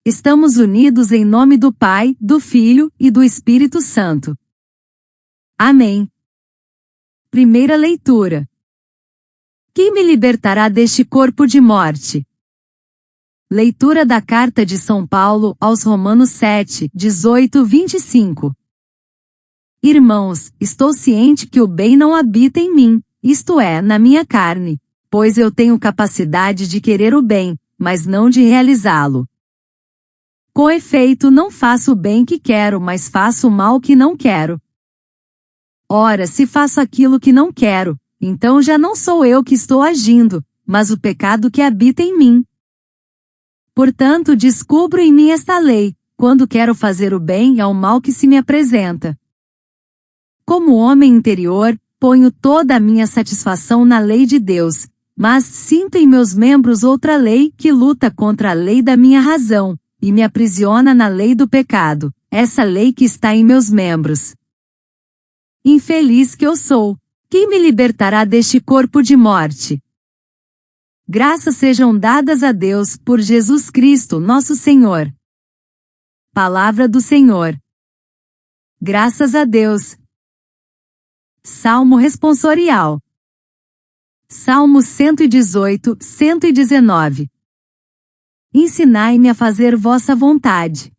Estamos unidos em nome do Pai, do Filho e do Espírito Santo. Amém. Primeira leitura. Quem me libertará deste corpo de morte? Leitura da Carta de São Paulo aos Romanos 7, 18-25. Irmãos, estou ciente que o bem não habita em mim, isto é, na minha carne, pois eu tenho capacidade de querer o bem, mas não de realizá-lo. Com efeito, não faço o bem que quero, mas faço o mal que não quero. Ora, se faço aquilo que não quero, então já não sou eu que estou agindo, mas o pecado que habita em mim. Portanto, descubro em mim esta lei: quando quero fazer o bem, é o mal que se me apresenta. Como homem interior, ponho toda a minha satisfação na lei de Deus, mas sinto em meus membros outra lei que luta contra a lei da minha razão, e me aprisiona na lei do pecado, essa lei que está em meus membros. Infeliz que eu sou! Quem me libertará deste corpo de morte? Graças sejam dadas a Deus por Jesus Cristo, nosso Senhor. Palavra do Senhor. Graças a Deus. Salmo responsorial. Salmo 118, 119. Ensinai-me a fazer vossa vontade.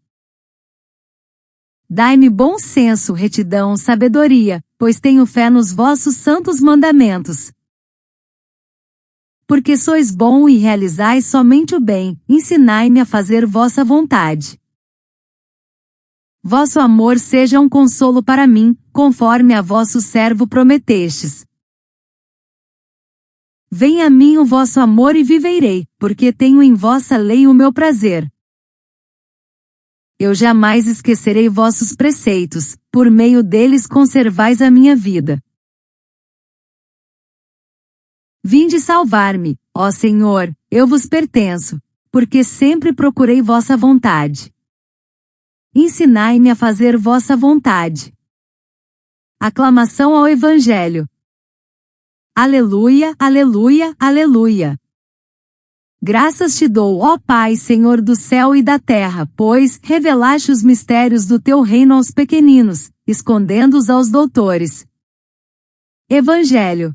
Dai-me bom senso, retidão, sabedoria, pois tenho fé nos vossos santos mandamentos. Porque sois bom e realizais somente o bem, ensinai-me a fazer vossa vontade. Vosso amor seja um consolo para mim, conforme a vosso servo prometestes. Venha a mim o vosso amor e viverei, porque tenho em vossa lei o meu prazer. Eu jamais esquecerei vossos preceitos, por meio deles conservais a minha vida. Vinde salvar-me, ó Senhor, eu vos pertenço, porque sempre procurei vossa vontade. Ensinai-me a fazer vossa vontade. Aclamação ao Evangelho. Aleluia, aleluia, aleluia. Graças te dou, ó Pai, Senhor do céu e da terra, pois revelaste os mistérios do teu reino aos pequeninos, escondendo-os aos doutores. Evangelho.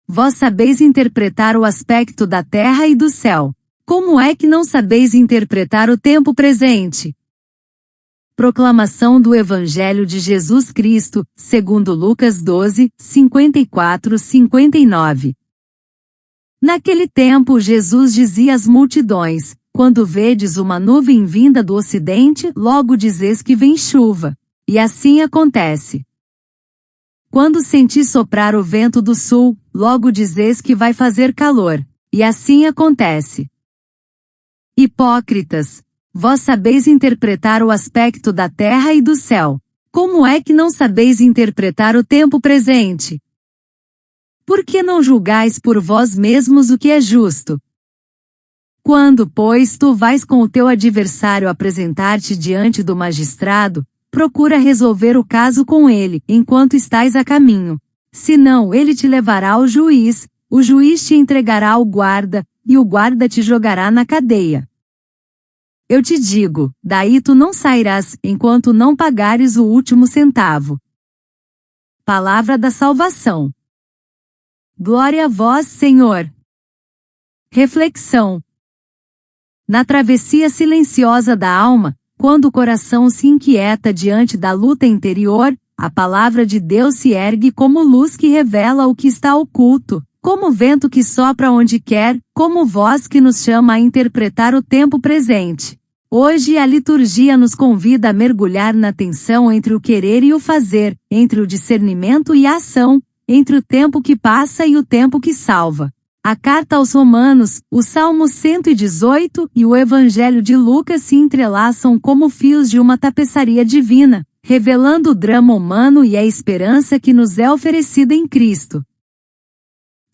Vós sabeis interpretar o aspecto da terra e do céu. Como é que não sabeis interpretar o tempo presente? Proclamação do Evangelho de Jesus Cristo, segundo Lucas 12, 54-59. Naquele tempo Jesus dizia às multidões: quando vedes uma nuvem vinda do ocidente, logo dizeis que vem chuva. E assim acontece. Quando sentis soprar o vento do sul, logo dizeis que vai fazer calor. E assim acontece. Hipócritas! Vós sabeis interpretar o aspecto da terra e do céu. Como é que não sabeis interpretar o tempo presente? Por que não julgais por vós mesmos o que é justo? Quando, pois, tu vais com o teu adversário apresentar-te diante do magistrado, procura resolver o caso com ele, enquanto estais a caminho. Senão ele te levará ao juiz, o juiz te entregará ao guarda, e o guarda te jogará na cadeia. Eu te digo, daí tu não sairás, enquanto não pagares o último centavo. Palavra da salvação. Glória a vós, Senhor. Reflexão. Na travessia silenciosa da alma, quando o coração se inquieta diante da luta interior, a palavra de Deus se ergue como luz que revela o que está oculto, como vento que sopra onde quer, como voz que nos chama a interpretar o tempo presente. Hoje a liturgia nos convida a mergulhar na tensão entre o querer e o fazer, entre o discernimento e a ação, entre o tempo que passa e o tempo que salva. A carta aos Romanos, o Salmo 118 e o Evangelho de Lucas se entrelaçam como fios de uma tapeçaria divina, revelando o drama humano e a esperança que nos é oferecida em Cristo.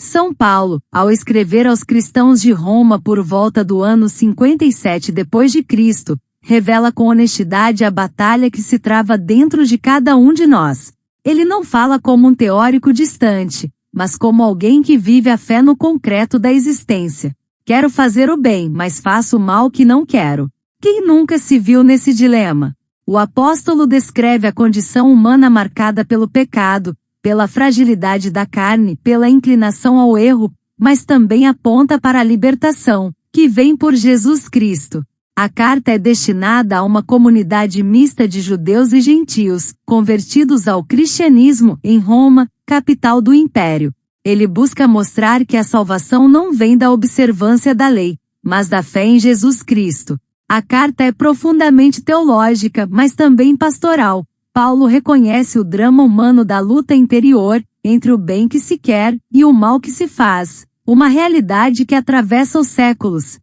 São Paulo, ao escrever aos cristãos de Roma por volta do ano 57 d.C., revela com honestidade a batalha que se trava dentro de cada um de nós. Ele não fala como um teórico distante, mas como alguém que vive a fé no concreto da existência. Quero fazer o bem, mas faço o mal que não quero. Quem nunca se viu nesse dilema? O apóstolo descreve a condição humana marcada pelo pecado, pela fragilidade da carne, pela inclinação ao erro, mas também aponta para a libertação, que vem por Jesus Cristo. A carta é destinada a uma comunidade mista de judeus e gentios, convertidos ao cristianismo em Roma, capital do império. Ele busca mostrar que a salvação não vem da observância da lei, mas da fé em Jesus Cristo. A carta é profundamente teológica, mas também pastoral. Paulo reconhece o drama humano da luta interior, entre o bem que se quer e o mal que se faz, uma realidade que atravessa os séculos.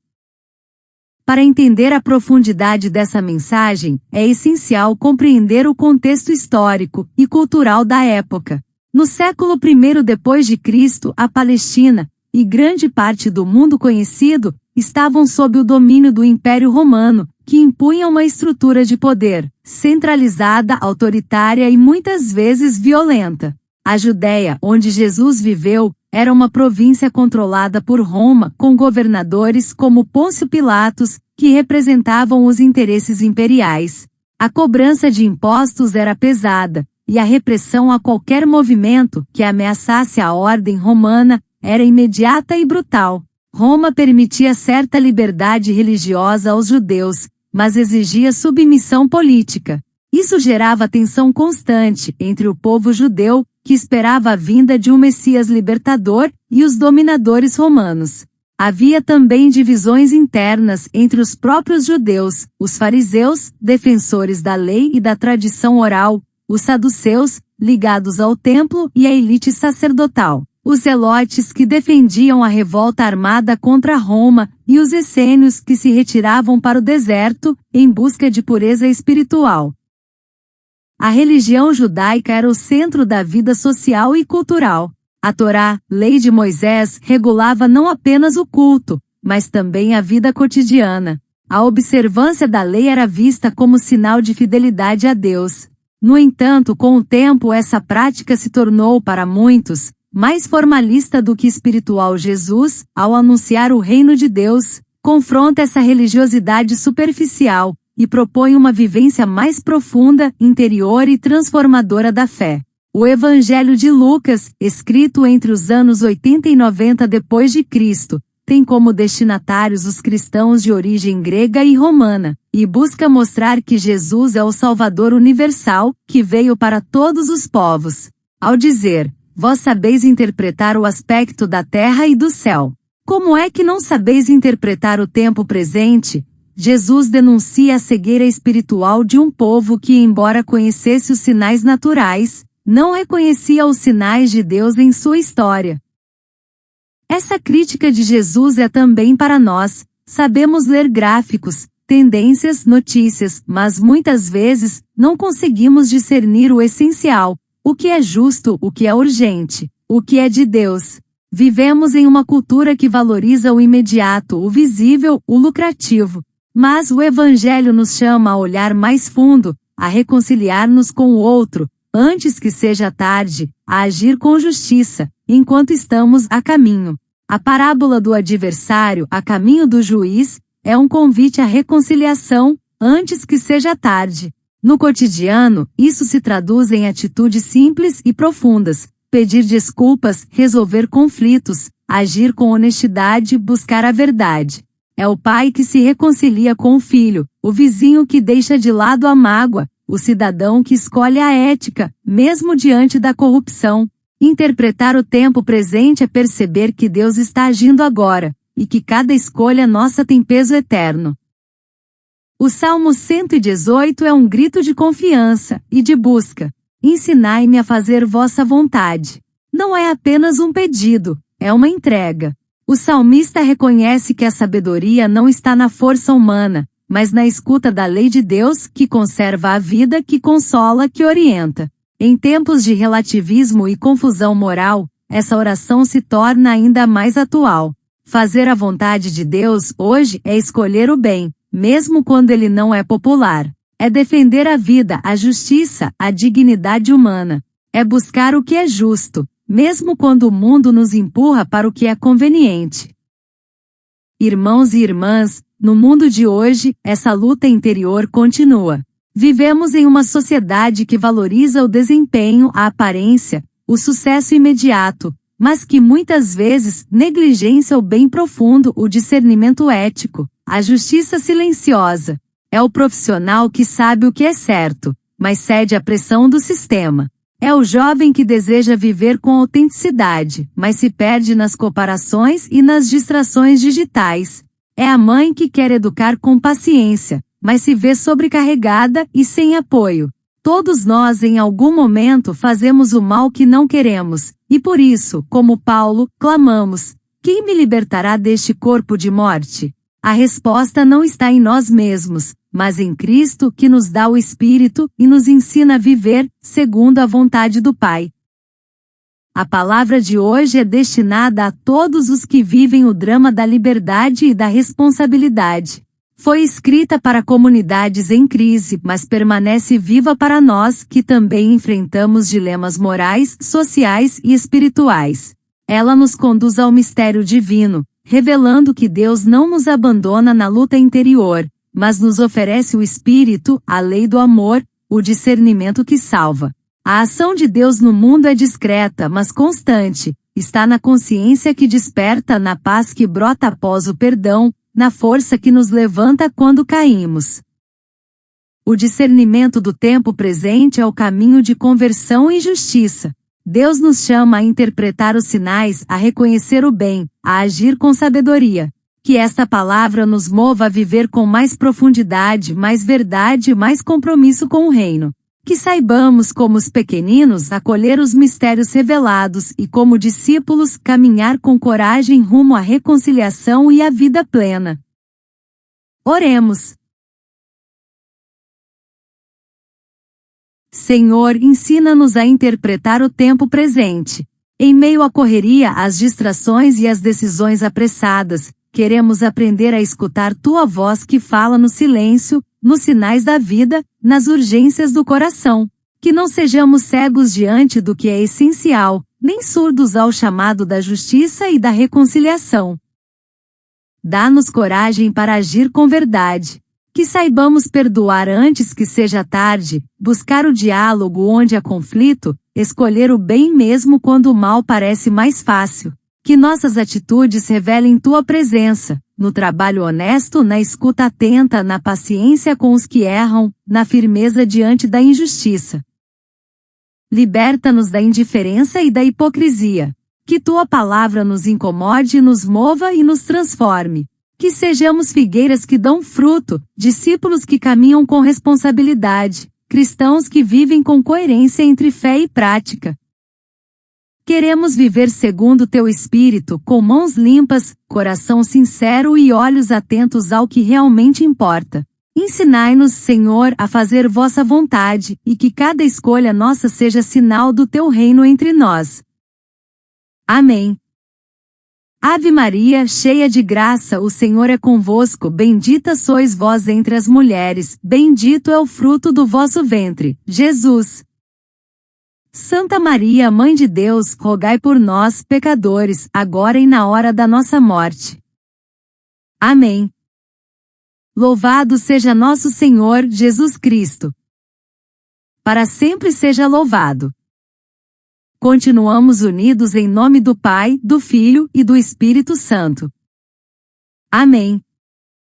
Para entender a profundidade dessa mensagem, é essencial compreender o contexto histórico e cultural da época. No século I depois de Cristo, a Palestina, e grande parte do mundo conhecido, estavam sob o domínio do Império Romano, que impunha uma estrutura de poder, centralizada, autoritária e muitas vezes violenta. A Judéia, onde Jesus viveu, era uma província controlada por Roma, com governadores como Pôncio Pilatos, que representavam os interesses imperiais. A cobrança de impostos era pesada, e a repressão a qualquer movimento que ameaçasse a ordem romana era imediata e brutal. Roma permitia certa liberdade religiosa aos judeus, mas exigia submissão política. Isso gerava tensão constante entre o povo judeu, que esperava a vinda de um Messias libertador, e os dominadores romanos. Havia também divisões internas entre os próprios judeus, os fariseus, defensores da lei e da tradição oral, os saduceus, ligados ao templo e à elite sacerdotal, os zelotes que defendiam a revolta armada contra Roma, e os essênios que se retiravam para o deserto, em busca de pureza espiritual. A religião judaica era o centro da vida social e cultural. A Torá, lei de Moisés, regulava não apenas o culto, mas também a vida cotidiana. A observância da lei era vista como sinal de fidelidade a Deus. No entanto, com o tempo essa prática se tornou, para muitos, mais formalista do que espiritual. Jesus, ao anunciar o reino de Deus, confronta essa religiosidade superficial, e propõe uma vivência mais profunda, interior e transformadora da fé. O Evangelho de Lucas, escrito entre os anos 80 e 90 depois de Cristo, tem como destinatários os cristãos de origem grega e romana, e busca mostrar que Jesus é o Salvador universal, que veio para todos os povos. Ao dizer, vós sabeis interpretar o aspecto da terra e do céu. Como é que não sabeis interpretar o tempo presente? Jesus denuncia a cegueira espiritual de um povo que, embora conhecesse os sinais naturais, não reconhecia os sinais de Deus em sua história. Essa crítica de Jesus é também para nós. Sabemos ler gráficos, tendências, notícias, mas muitas vezes não conseguimos discernir o essencial, o que é justo, o que é urgente, o que é de Deus. Vivemos em uma cultura que valoriza o imediato, o visível, o lucrativo. Mas o Evangelho nos chama a olhar mais fundo, a reconciliar-nos com o outro, antes que seja tarde, a agir com justiça, enquanto estamos a caminho. A parábola do adversário, a caminho do juiz, é um convite à reconciliação, antes que seja tarde. No cotidiano, isso se traduz em atitudes simples e profundas: pedir desculpas, resolver conflitos, agir com honestidade, buscar a verdade. É o pai que se reconcilia com o filho, o vizinho que deixa de lado a mágoa, o cidadão que escolhe a ética, mesmo diante da corrupção. Interpretar o tempo presente é perceber que Deus está agindo agora, e que cada escolha nossa tem peso eterno. O Salmo 118 é um grito de confiança e de busca. Ensinai-me a fazer vossa vontade. Não é apenas um pedido, é uma entrega. O salmista reconhece que a sabedoria não está na força humana, mas na escuta da lei de Deus, que conserva a vida, que consola, que orienta. Em tempos de relativismo e confusão moral, essa oração se torna ainda mais atual. Fazer a vontade de Deus hoje é escolher o bem, mesmo quando ele não é popular. É defender a vida, a justiça, a dignidade humana. É buscar o que é justo, mesmo quando o mundo nos empurra para o que é conveniente. Irmãos e irmãs, no mundo de hoje, essa luta interior continua. Vivemos em uma sociedade que valoriza o desempenho, a aparência, o sucesso imediato, mas que muitas vezes negligencia o bem profundo, o discernimento ético, a justiça silenciosa. É o profissional que sabe o que é certo, mas cede à pressão do sistema. É o jovem que deseja viver com autenticidade, mas se perde nas comparações e nas distrações digitais. É a mãe que quer educar com paciência, mas se vê sobrecarregada e sem apoio. Todos nós em algum momento fazemos o mal que não queremos, e por isso, como Paulo, clamamos: quem me libertará deste corpo de morte? A resposta não está em nós mesmos, mas em Cristo que nos dá o Espírito e nos ensina a viver segundo a vontade do Pai. A palavra de hoje é destinada a todos os que vivem o drama da liberdade e da responsabilidade. Foi escrita para comunidades em crise, mas permanece viva para nós que também enfrentamos dilemas morais, sociais e espirituais. Ela nos conduz ao mistério divino, revelando que Deus não nos abandona na luta interior, mas nos oferece o Espírito, a lei do amor, o discernimento que salva. A ação de Deus no mundo é discreta, mas constante, está na consciência que desperta, na paz que brota após o perdão, na força que nos levanta quando caímos. O discernimento do tempo presente é o caminho de conversão e justiça. Deus nos chama a interpretar os sinais, a reconhecer o bem, a agir com sabedoria. Que esta palavra nos mova a viver com mais profundidade, mais verdade e mais compromisso com o reino. Que saibamos, como os pequeninos, acolher os mistérios revelados e, como discípulos, caminhar com coragem rumo à reconciliação e à vida plena. Oremos. Senhor, ensina-nos a interpretar o tempo presente. Em meio à correria, às distrações e às decisões apressadas, queremos aprender a escutar Tua voz que fala no silêncio, nos sinais da vida, nas urgências do coração. Que não sejamos cegos diante do que é essencial, nem surdos ao chamado da justiça e da reconciliação. Dá-nos coragem para agir com verdade. Que saibamos perdoar antes que seja tarde, buscar o diálogo onde há conflito, escolher o bem mesmo quando o mal parece mais fácil. Que nossas atitudes revelem Tua presença, no trabalho honesto, na escuta atenta, na paciência com os que erram, na firmeza diante da injustiça. Liberta-nos da indiferença e da hipocrisia. Que Tua palavra nos incomode, nos mova e nos transforme. Que sejamos figueiras que dão fruto, discípulos que caminham com responsabilidade, cristãos que vivem com coerência entre fé e prática. Queremos viver segundo Teu Espírito, com mãos limpas, coração sincero e olhos atentos ao que realmente importa. Ensinai-nos, Senhor, a fazer Vossa vontade, e que cada escolha nossa seja sinal do Teu reino entre nós. Amém. Ave Maria, cheia de graça, o Senhor é convosco, bendita sois vós entre as mulheres, bendito é o fruto do vosso ventre, Jesus. Santa Maria, Mãe de Deus, rogai por nós, pecadores, agora e na hora da nossa morte. Amém. Louvado seja nosso Senhor Jesus Cristo. Para sempre seja louvado. Continuamos unidos em nome do Pai, do Filho e do Espírito Santo. Amém.